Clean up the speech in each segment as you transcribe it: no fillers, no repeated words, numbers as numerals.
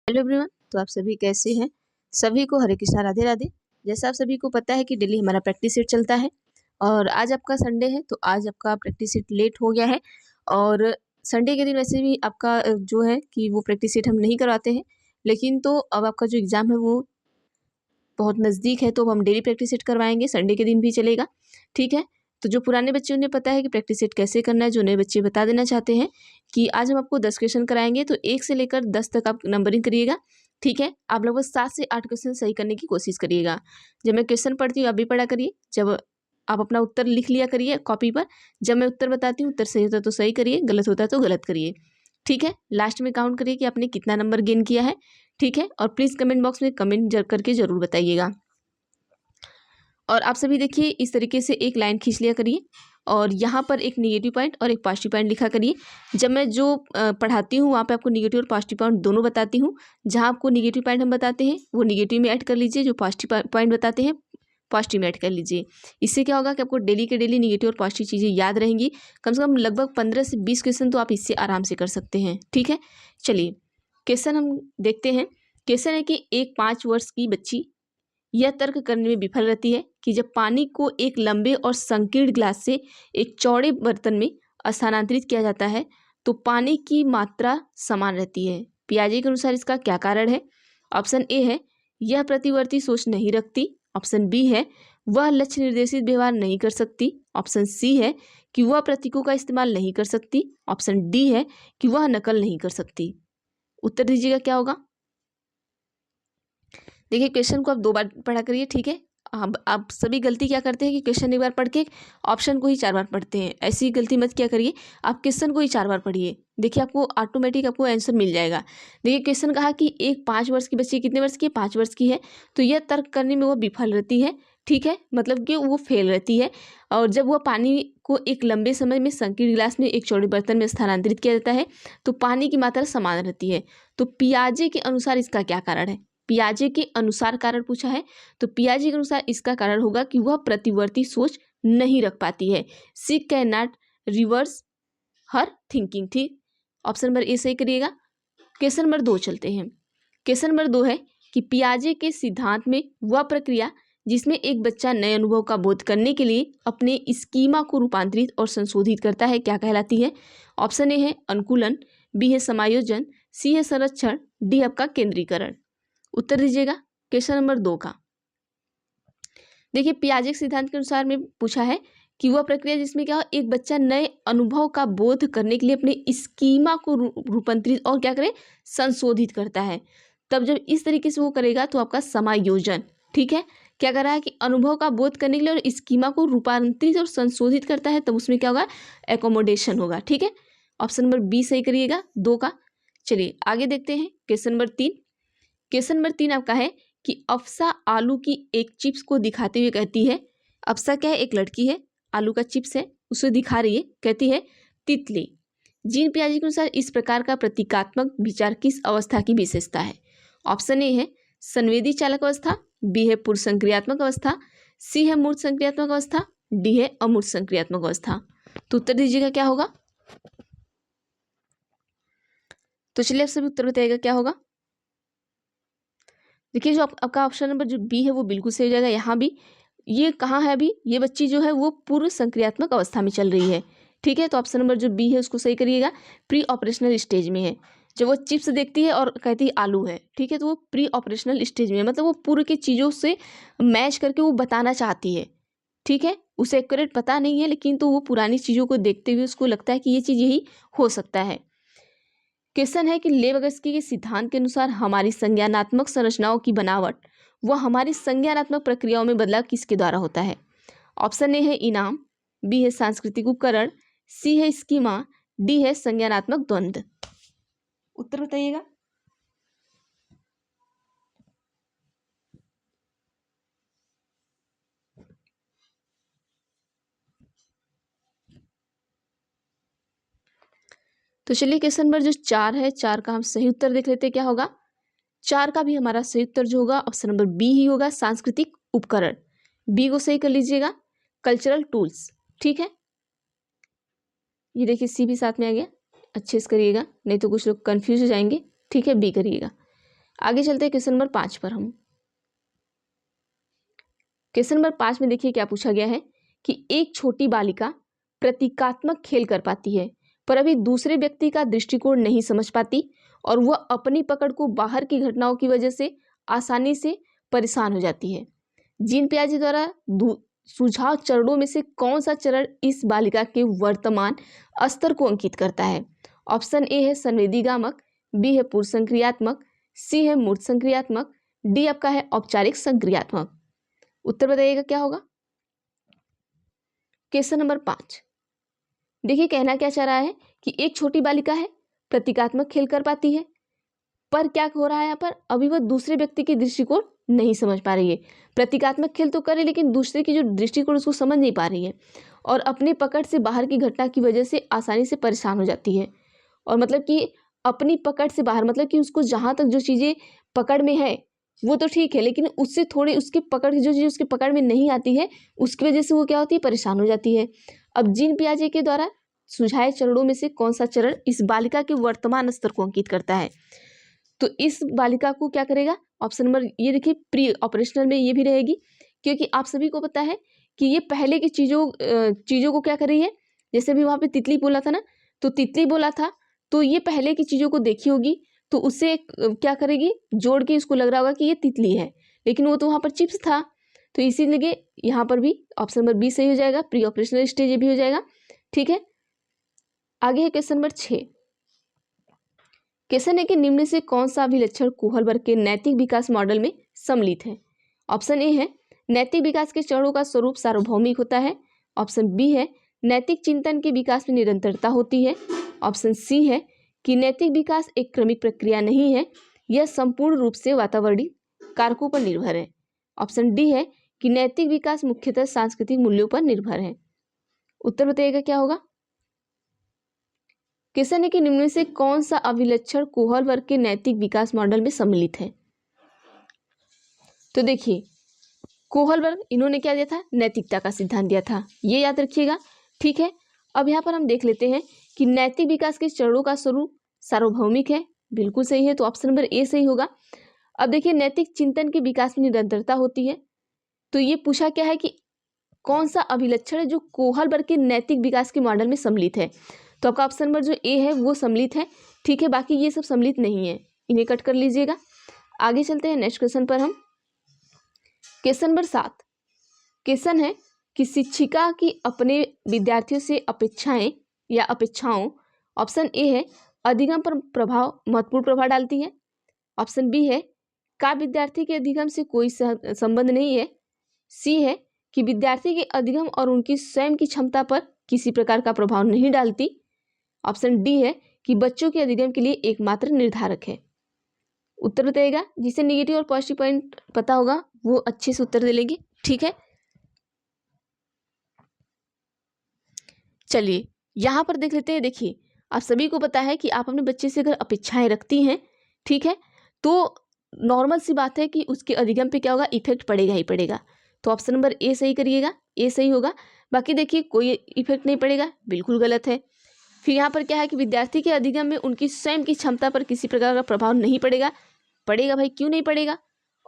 Hello everyone, तो आप सभी कैसे हैं? सभी को हरे कृष्णा, राधे राधे। जैसा आप सभी को पता है कि डेली हमारा प्रैक्टिस सेट चलता है और आज आपका संडे है, तो आज आपका प्रैक्टिस सेट लेट हो गया है। और संडे के दिन वैसे भी आपका जो है कि वो प्रैक्टिस सेट हम नहीं करवाते हैं, लेकिन तो अब आपका जो एग्ज़ाम है वो बहुत नज़दीक है, तो अब हम डेली प्रैक्टिस सेट करवाएंगे, संडे के दिन भी चलेगा, ठीक है। तो जो पुराने बच्चे उन्हें पता है कि प्रैक्टिस सेट कैसे करना है, जो नए बच्चे बता देना चाहते हैं कि आज हम आपको 10 क्वेश्चन कराएंगे, तो 1 से लेकर 10 तक आप नंबरिंग करिएगा, ठीक है। आप लगभग 7 से 8 क्वेश्चन सही करने की कोशिश करिएगा। जब मैं क्वेश्चन पढ़ती हूँ आप भी पढ़ा करिए, जब आप अपना उत्तर लिख लिया करिए कॉपी पर, जब मैं उत्तर बताती हूँ उत्तर सही होता है तो सही करिए, गलत होता है तो गलत करिए, ठीक है। लास्ट में काउंट करिए कि आपने कितना नंबर गेन किया है, ठीक है। और प्लीज़ कमेंट बॉक्स में कमेंट करके ज़रूर बताइएगा। और आप सभी देखिए इस तरीके से एक लाइन खींच लिया करिए और यहाँ पर एक नेगेटिव पॉइंट और एक पॉजिटिव पॉइंट लिखा करिए। जब मैं जो पढ़ाती हूँ वहाँ पे आपको नेगेटिव और पॉजिटिव पॉइंट दोनों बताती हूँ। जहाँ आपको नेगेटिव पॉइंट हम बताते हैं वो नेगेटिव में ऐड कर लीजिए, जो पॉजिटिव पॉइंट बताते हैं पॉजिटिव में ऐड कर लीजिए। इससे क्या होगा कि आपको डेली के डेली नेगेटिव और पॉजिटिव चीज़ें याद रहेंगी। कम से कम लगभग 15 से 20 क्वेश्चन तो आप इससे आराम से कर सकते हैं, ठीक है। चलिए क्वेश्चन हम देखते हैं। क्वेश्चन है कि एक 5 वर्ष की बच्ची यह तर्क करने में विफल रहती है कि जब पानी को एक लंबे और संकीर्ण ग्लास से एक चौड़े बर्तन में स्थानांतरित किया जाता है तो पानी की मात्रा समान रहती है। पियाजे के अनुसार इसका क्या कारण है? ऑप्शन ए है यह प्रतिवर्ती सोच नहीं रखती। ऑप्शन बी है वह लक्ष्य निर्देशित व्यवहार नहीं कर सकती। ऑप्शन सी है कि वह प्रतीकों का इस्तेमाल नहीं कर सकती। ऑप्शन डी है कि वह नकल नहीं कर सकती। उत्तर दीजिएगा क्या होगा। देखिए क्वेश्चन को आप 2 बार पढ़ा करिए, ठीक है। अब आप सभी गलती क्या करते हैं कि क्वेश्चन एक बार पढ़ के ऑप्शन को ही 4 बार पढ़ते हैं। ऐसी गलती मत क्या करिए, आप क्वेश्चन को ही 4 बार पढ़िए। देखिए आपको ऑटोमेटिक आपको आंसर मिल जाएगा। देखिए क्वेश्चन कहा कि एक 5 वर्ष की बच्ची कितने वर्ष की है? 5 वर्ष की है। तो यह तर्क करने में वो विफल रहती है, ठीक है, मतलब कि वो फेल रहती है। और जब वह पानी को एक लंबे समय में संकीर्ण गिलास में एक चौड़े बर्तन में स्थानांतरित किया जाता है तो पानी की मात्रा समान रहती है। तो पियाजे के अनुसार इसका क्या कारण है? पियाजे के अनुसार कारण पूछा है, तो पियाजे के अनुसार इसका कारण होगा कि वह प्रतिवर्ती सोच नहीं रख पाती है। She can not reverse her thinking, ठीक। ऑप्शन नंबर ए सही करिएगा। क्वेश्चन नंबर 2 चलते हैं। क्वेश्चन नंबर 2 है कि पियाजे के सिद्धांत में वह प्रक्रिया जिसमें एक बच्चा नए अनुभव का बोध करने के लिए अपने स्कीमा को रूपांतरित और संशोधित करता है क्या कहलाती है? ऑप्शन ए है अनुकूलन, बी है समायोजन, सी है संरक्षण, डी आपका केंद्रीकरण। उत्तर दीजिएगा क्वेश्चन नंबर 2 का। देखिए पियाजे के सिद्धांत के अनुसार में पूछा है कि वह प्रक्रिया जिसमें क्या हो, एक बच्चा नए अनुभव का बोध करने के लिए अपने स्कीमा को रूपांतरित और क्या करे, संशोधित करता है। तब जब इस तरीके से वो करेगा तो आपका समायोजन, ठीक है। क्या कर रहा है कि अनुभव का बोध करने के लिए और स्कीमा को रूपांतरित और संशोधित करता है, तब उसमें क्या होगा, एकोमोडेशन होगा, ठीक है। ऑप्शन नंबर बी सही करिएगा 2 का। चलिए आगे देखते हैं क्वेश्चन नंबर 3। क्वेश्चन नंबर 3 आपका है कि अफसा आलू की एक चिप्स को दिखाते हुए कहती है, अफसा क्या है, एक लड़की है, आलू का चिप्स है उसे दिखा रही है, कहती है तितली। जीन पियाजे के अनुसार इस प्रकार का प्रतीकात्मक विचार किस अवस्था की विशेषता है? ऑप्शन ए है संवेदी चालक अवस्था, बी है पूर्व संक्रियात्मक अवस्था, सी है मूर्त संक्रियात्मक अवस्था, डी है अमूर्त संक्रियात्मक अवस्था। तो उत्तर दीजिएगा क्या होगा। तो चलिए आप सभी उत्तर बताइएगा क्या होगा। देखिए जो आपका ऑप्शन नंबर जो बी है वो बिल्कुल सही हो जाएगा। यहाँ भी ये कहाँ है, अभी ये बच्ची जो है वो पूर्व संक्रियात्मक अवस्था में चल रही है, ठीक है। तो ऑप्शन नंबर जो बी है उसको सही करिएगा, प्री ऑपरेशनल स्टेज में है। जब वो चिप्स देखती है और कहती है आलू है, ठीक है, तो वो प्री ऑपरेशनल स्टेज में है, मतलब वो पूर्व की चीज़ों से मैच करके वो बताना चाहती है, ठीक है। उसे एक्यूरेट पता नहीं है लेकिन तो वो पुरानी चीज़ों को देखते हुए उसको लगता है कि ये चीज़ यही हो सकता है। क्वेश्चन है कि लेवगस्की के सिद्धांत के अनुसार हमारी संज्ञानात्मक संरचनाओं की बनावट व हमारी संज्ञानात्मक प्रक्रियाओं में बदलाव किसके द्वारा होता है? ऑप्शन ए है इनाम, बी है सांस्कृतिक उपकरण, सी है स्कीमा, डी है संज्ञानात्मक द्वंद्व। उत्तर बताइएगा। तो चलिए क्वेश्चन नंबर जो 4 है, 4 का हम सही उत्तर देख लेते हैं क्या होगा। 4 का भी हमारा सही उत्तर जो होगा ऑप्शन नंबर बी ही होगा, सांस्कृतिक उपकरण। बी को सही कर लीजिएगा, कल्चरल टूल्स, ठीक है। ये देखिए सी भी साथ में आ गया, अच्छे से करिएगा नहीं तो कुछ लोग कंफ्यूज हो जाएंगे, ठीक है। बी करिएगा। आगे चलते हैं क्वेश्चन नंबर 5 पर हम। क्वेश्चन नंबर 5 में देखिए क्या पूछा गया है कि एक छोटी बालिका प्रतीकात्मक खेल कर पाती है पर अभी दूसरे व्यक्ति का दृष्टिकोण नहीं समझ पाती और वह अपनी पकड़ को बाहर की घटनाओं की वजह से आसानी से परेशान हो जाती है। जीन पियाजे द्वारा सुझाव चरणों में से कौन सा चरण इस बालिका के वर्तमान स्तर को अंकित करता है? ऑप्शन ए है संवेदीगामक, बी है पूर्व संक्रियात्मक, सी है मूर्त संक्रियात्मक, डी आपका है औपचारिक संक्रियात्मक। उत्तर बताइएगा क्या होगा। क्वेश्चन नंबर 5 देखिए कहना क्या चाह रहा है कि एक छोटी बालिका है, प्रतीकात्मक खेल कर पाती है, पर क्या हो रहा है यहाँ पर, अभी वह दूसरे व्यक्ति के दृष्टिकोण नहीं समझ पा रही है। प्रतीकात्मक खेल तो करे लेकिन दूसरे की जो दृष्टिकोण उसको समझ नहीं पा रही है और अपने पकड़ से बाहर की घटना की वजह से आसानी से परेशान हो जाती है। और मतलब कि अपनी पकड़ से बाहर मतलब कि उसको जहाँ तक जो चीज़ें पकड़ में है वो तो ठीक है, लेकिन उससे थोड़ी उसकी पकड़ जो चीज़ उसके पकड़ में नहीं आती है उसकी वजह से वो क्या होती है, परेशान हो जाती है। अब जीन पियाजे के द्वारा सुझाए चरणों में से कौन सा चरण इस बालिका के वर्तमान स्तर को अंकित करता है? तो इस बालिका को क्या करेगा, ऑप्शन नंबर ये देखिए प्री ऑपरेशनल में ये भी रहेगी, क्योंकि आप सभी को पता है कि ये पहले की चीज़ों को क्या कर रही है। जैसे भी वहाँ पे तितली बोला था ना, तो तितली बोला था तो ये पहले की चीज़ों को देखी होगी तो उससे क्या करेगी, जोड़ के इसको लग रहा होगा कि ये तितली है, लेकिन वो तो वहाँ पर चिप्स था। तो इसीलिए यहाँ पर भी ऑप्शन नंबर बी सही हो जाएगा, प्री ऑपरेशनल स्टेज ये भी हो जाएगा। ठीक है, आगे है क्वेश्चन नंबर 6। क्वेश्चन है कि निम्न से कौन सा अभिलक्षण कोहलबर्ग के नैतिक विकास मॉडल में सम्मिलित है? ऑप्शन ए है नैतिक विकास के चरणों का स्वरूप सार्वभौमिक होता है। ऑप्शन बी है नैतिक चिंतन के विकास में निरंतरता होती है। ऑप्शन सी है कि नैतिक विकास एक क्रमिक प्रक्रिया नहीं है, यह संपूर्ण रूप से वातावरणीय कारकों पर निर्भर है। ऑप्शन डी है कि नैतिक विकास मुख्यतः सांस्कृतिक मूल्यों पर निर्भर है। उत्तर बताइएगा क्या होगा। क्वेश्चन है कि निम्न से कौन सा अभिलक्षण कोहलबर्ग के नैतिक विकास मॉडल में सम्मिलित है? तो देखिए कोहलबर्ग इन्होंने क्या दिया था, नैतिकता का सिद्धांत दिया था, ये याद रखिएगा। ठीक है, अब यहाँ पर हम देख लेते हैं कि नैतिक विकास के चरणों का स्वरूप सार्वभौमिक है, बिल्कुल सही है, तो ऑप्शन नंबर ए सही होगा। अब देखिए नैतिक चिंतन के विकास में निरंतरता होती है, तो ये पूछा क्या है कि कौन सा अभिलक्षण है जो कोहलबर्ग के नैतिक विकास के मॉडल में सम्मिलित है। तो आपका ऑप्शन नंबर जो ए है वो सम्मिलित है। ठीक है, बाकी ये सब सम्मिलित नहीं है, इन्हें कट कर लीजिएगा। आगे चलते हैं नेक्स्ट क्वेश्चन पर हम। क्वेश्चन नंबर 7 क्वेश्चन है कि शिक्षिका की अपने विद्यार्थियों से अपेक्षाएं या अपेक्षाओं, ऑप्शन ए है अधिगम पर महत्वपूर्ण प्रभाव डालती है। ऑप्शन बी है का विद्यार्थी के अधिगम से कोई संबंध नहीं है। सी है कि विद्यार्थी के अधिगम और उनकी स्वयं की क्षमता पर किसी प्रकार का प्रभाव नहीं डालती। ऑप्शन डी है कि बच्चों के अधिगम के लिए एकमात्र निर्धारक है। उत्तर बताइएगा, जिसे नेगेटिव और पॉजिटिव पॉइंट पता होगा वो अच्छे से उत्तर दे लेंगे। ठीक है, चलिए यहाँ पर देख लेते हैं। देखिए आप सभी को पता है कि आप अपने बच्चे से अगर अपेक्षाएं रखती हैं, ठीक है, तो नॉर्मल सी बात है कि उसके अधिगम पे क्या होगा, इफेक्ट पड़ेगा ही पड़ेगा। तो ऑप्शन नंबर ए सही करिएगा, ए सही होगा। बाकी देखिए कोई इफेक्ट नहीं पड़ेगा, बिल्कुल गलत है। फिर यहाँ पर क्या है कि विद्यार्थी के अधिगम में उनकी स्वयं की क्षमता पर किसी प्रकार का प्रभाव नहीं पड़ेगा। पड़ेगा भाई, क्यों नहीं पड़ेगा।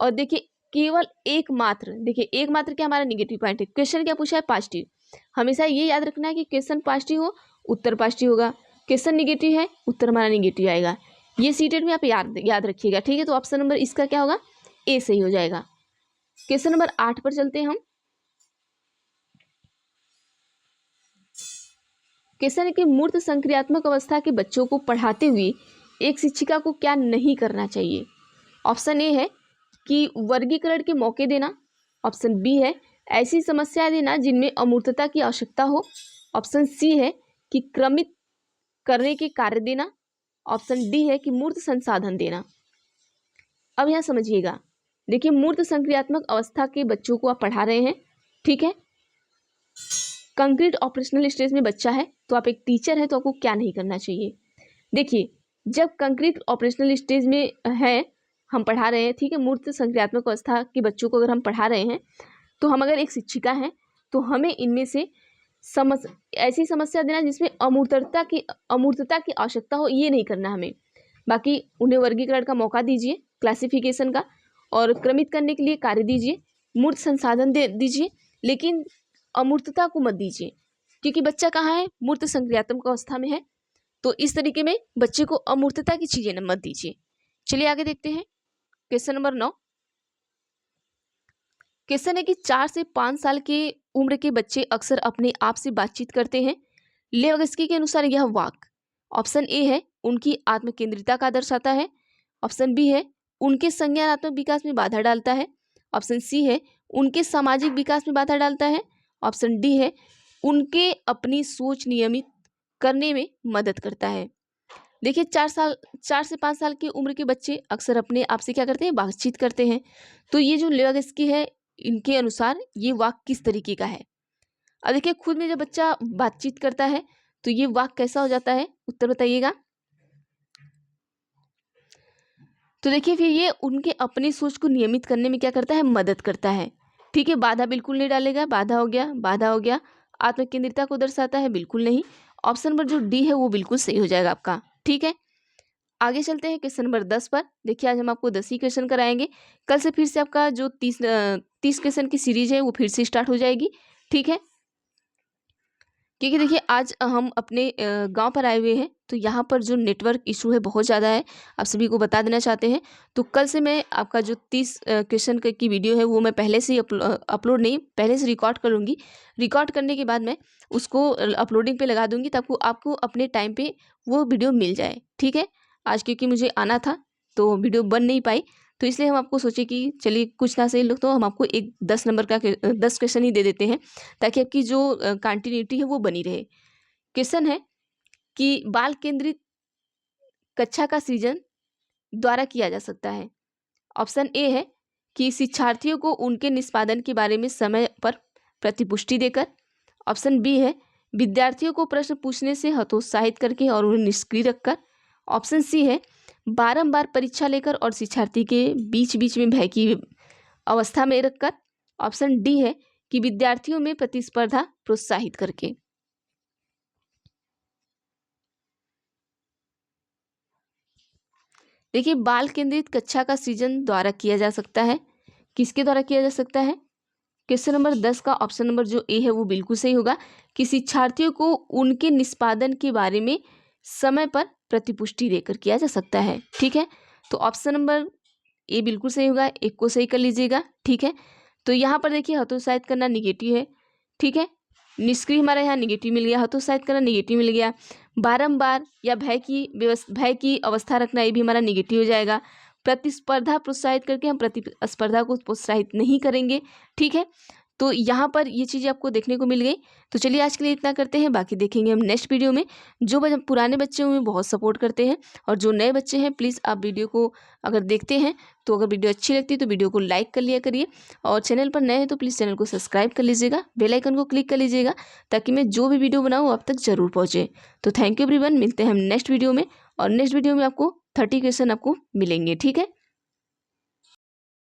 और देखिए केवल एकमात्र, देखिए एकमात्र क्या हमारा निगेटिव पॉइंट है। क्वेश्चन क्या पूछा है, पॉजिटिव। हमेशा ये याद रखना है कि क्वेश्चन पॉजिटिव हो उत्तर पॉजिटिव होगा, क्वेश्चन निगेटिव है उत्तर हमारा निगेटिव आएगा। ये सीटेट में आप याद रखिएगा। ठीक है, तो ऑप्शन नंबर इसका क्या होगा, ए सही हो जाएगा। क्वेश्चन नंबर 8 पर चलते हैं हम। क्वेश्चन है कि मूर्त संक्रियात्मक अवस्था के बच्चों को पढ़ाते हुए एक शिक्षिका को क्या नहीं करना चाहिए। ऑप्शन ए है कि वर्गीकरण के मौके देना। ऑप्शन बी है ऐसी समस्या देना जिनमें अमूर्तता की आवश्यकता हो। ऑप्शन सी है कि क्रमित करने के कार्य देना। ऑप्शन डी है कि मूर्त संसाधन देना। अब यहाँ समझिएगा, देखिए मूर्त संक्रियात्मक अवस्था के बच्चों को आप पढ़ा रहे हैं, ठीक है, कंक्रीट ऑपरेशनल स्टेज में बच्चा है, तो आप एक टीचर हैं तो आपको क्या नहीं करना चाहिए। देखिए जब कंक्रीट ऑपरेशनल स्टेज में है, हम पढ़ा रहे हैं, ठीक है, मूर्त संक्रियात्मक अवस्था के बच्चों को अगर हम पढ़ा रहे हैं तो हम अगर एक शिक्षिका हैं तो हमें इनमें से ऐसी समस्या देना जिसमें अमूर्तता की आवश्यकता हो, ये नहीं करना हमें। बाकी उन्हें वर्गीकरण का मौका दीजिए, क्लासिफिकेशन का, और क्रमित करने के लिए कार्य दीजिए, मूर्त संसाधन दे दीजिए, लेकिन अमूर्तता को मत दीजिए, क्योंकि बच्चा कहाँ है, मूर्त संक्रियात्मक अवस्था में है। तो इस तरीके में बच्चे को अमूर्तता की चीजें मत दीजिए। चलिए आगे देखते हैं क्वेश्चन नंबर 9। क्वेश्चन है कि 4 से 5 साल के उम्र के बच्चे अक्सर अपने आप से बातचीत करते हैं। लेवगस्की के अनुसार यह वाक्य ऑप्शन ए है उनकी आत्मकेंद्रिता का दर्शाता है, ऑप्शन बी है उनके संज्ञानात्मक विकास में बाधा डालता है, ऑप्शन सी है उनके सामाजिक विकास में बाधा डालता है, ऑप्शन डी है उनके अपनी सोच नियमित करने में मदद करता है। देखिए 4 से 5 साल की उम्र के बच्चे अक्सर अपने आप से क्या करते हैं, बातचीत करते हैं। तो ये जो लेवगस्की है इनके अनुसार ये वाक्य किस तरीके का है। अब देखिए खुद में जब बच्चा बातचीत करता है तो ये वाक्य कैसा हो जाता है, उत्तर बताइएगा। तो देखिए फिर ये उनके अपनी सोच को नियमित करने में क्या करता है, मदद करता है। ठीक है, बाधा बिल्कुल नहीं डालेगा, बाधा हो गया, बाधा हो गया। आत्मकेंद्रिता को दर्शाता है, बिल्कुल नहीं। ऑप्शन नंबर जो डी है वो बिल्कुल सही हो जाएगा आपका। ठीक है, आगे चलते हैं क्वेश्चन नंबर 10 पर। देखिए आज हम आपको 10 ही क्वेश्चन कराएंगे। कल से फिर से आपका जो 30 क्वेश्चन की सीरीज है वो फिर से स्टार्ट हो जाएगी। ठीक है, क्योंकि देखिए आज हम अपने गांव पर आए हुए हैं, तो यहाँ पर जो नेटवर्क इशू है बहुत ज़्यादा है, आप सभी को बता देना चाहते हैं। तो कल से मैं आपका जो 30 क्वेश्चन की वीडियो है वो मैं पहले से ही अपलोड नहीं, पहले से रिकॉर्ड कर लूँगी। रिकॉर्ड करने के बाद मैं उसको अपलोडिंग पे लगा दूँगी, ताकि आपको अपने टाइम पे वो वीडियो मिल जाए। ठीक है, आज क्योंकि मुझे आना था तो वीडियो बन नहीं पाई, तो इसलिए हम आपको सोचे कि चलिए कुछ ना सही लोग तो हम आपको एक 10 नंबर का 10 क्वेश्चन ही दे देते हैं, ताकि आपकी जो कंटिन्यूटी है वो बनी रहे। क्वेश्चन है कि बाल केंद्रित कक्षा का सृजन द्वारा किया जा सकता है। ऑप्शन ए है कि शिक्षार्थियों को उनके निष्पादन के बारे में समय पर प्रतिपुष्टि देकर, ऑप्शन बी है विद्यार्थियों को प्रश्न पूछने से हतोत्साहित करके और उन्हें निष्क्रिय रखकर, ऑप्शन सी है बारंबार परीक्षा लेकर और शिक्षार्थी के बीच बीच में भय की अवस्था में रखकर, ऑप्शन डी है कि विद्यार्थियों में प्रतिस्पर्धा प्रोत्साहित करके। देखिए बाल केंद्रित कक्षा का सृजन द्वारा किया जा सकता है, किसके द्वारा किया जा सकता है। क्वेश्चन नंबर 10 का ऑप्शन नंबर जो ए है वो बिल्कुल सही होगा, कि शिक्षार्थियों को उनके निष्पादन के बारे में समय पर प्रतिपुष्टि देकर किया जा सकता है। ठीक है, तो ऑप्शन नंबर ए बिल्कुल सही होगा, एक को सही कर लीजिएगा। ठीक है, तो यहाँ पर देखिए हतोत्साहित करना निगेटिव है। ठीक है, निष्क्रिय हमारा यहाँ निगेटिव मिल गया, हतोत्साहित करना निगेटिव मिल गया, बारंबार या भय की अवस्था रखना ये भी हमारा निगेटिव हो जाएगा। प्रतिस्पर्धा प्रोत्साहित करके हम प्रतिस्पर्धा को प्रोत्साहित नहीं करेंगे। ठीक है, तो यहाँ पर ये चीज़ें आपको देखने को मिल गई। तो चलिए आज के लिए इतना करते हैं, बाकी देखेंगे हम नेक्स्ट वीडियो में। जो पुराने बच्चे हैं बहुत सपोर्ट करते हैं, और जो नए बच्चे हैं प्लीज़ आप वीडियो को अगर देखते हैं तो अगर वीडियो अच्छी लगती है तो वीडियो को लाइक कर लिया करिए, और चैनल पर नए हैं तो प्लीज़ चैनल को सब्सक्राइब कर लीजिएगा, बेल आइकन को क्लिक कर लीजिएगा, ताकि मैं जो भी वीडियो बनाऊँ आप तक जरूर पहुँचे। तो थैंक यू एवरीवन, मिलते हैं हम नेक्स्ट वीडियो में, और नेक्स्ट वीडियो में आपको 30 क्वेश्चन आपको मिलेंगे। ठीक है।